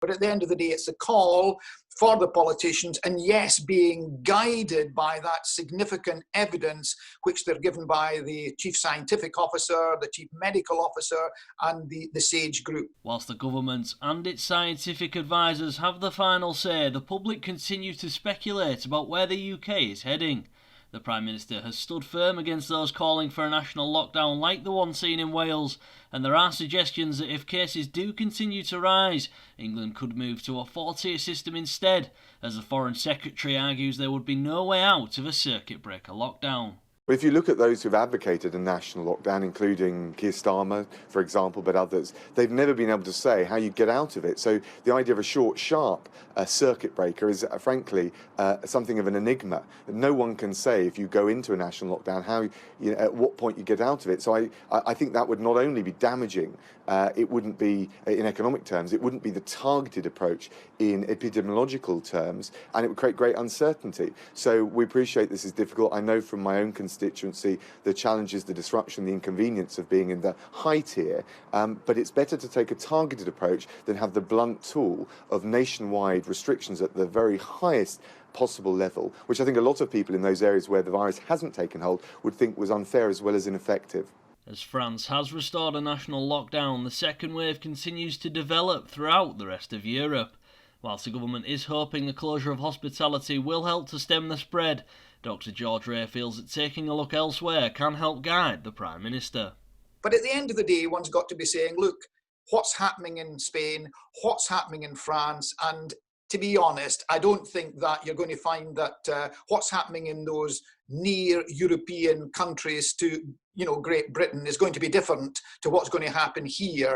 But at the end of the day, it's a call for the politicians, and yes, being guided by that significant evidence which they're given by the Chief Scientific Officer, the Chief Medical Officer, and the SAGE group. Whilst the government and its scientific advisors have the final say, the public continue to speculate about where the UK is heading. The Prime Minister has stood firm against those calling for a national lockdown like the one seen in Wales, and there are suggestions that if cases do continue to rise, England could move to a 4-tier system instead, as the Foreign Secretary argues there would be no way out of a circuit breaker lockdown. But if you look at those who've advocated a national lockdown, including Keir Starmer, for example, but others, they've never been able to say how you get out of it. So the idea of a short, sharp circuit breaker is, frankly, something of an enigma. No one can say if you go into a national lockdown how, at what point you get out of it. So I think that would not only be damaging, it wouldn't be, in economic terms, it wouldn't be the targeted approach in epidemiological terms, and it would create great uncertainty. So we appreciate this is difficult. I know from my own constituency the challenges, the disruption, the inconvenience of being in the high tier, but it's better to take a targeted approach than have the blunt tool of nationwide restrictions at the very highest possible level, which I think a lot of people in those areas where the virus hasn't taken hold would think was unfair as well as ineffective. As France has restored a national lockdown, the second wave continues to develop throughout the rest of Europe. Whilst the government is hoping the closure of hospitality will help to stem the spread, Dr George Ray feels that taking a look elsewhere can help guide the Prime Minister. But at the end of the day, one's got to be saying, look, what's happening in Spain, what's happening in France, and to be honest, I don't think that you're going to find that what's happening in those near European countries to, Great Britain is going to be different to what's going to happen here.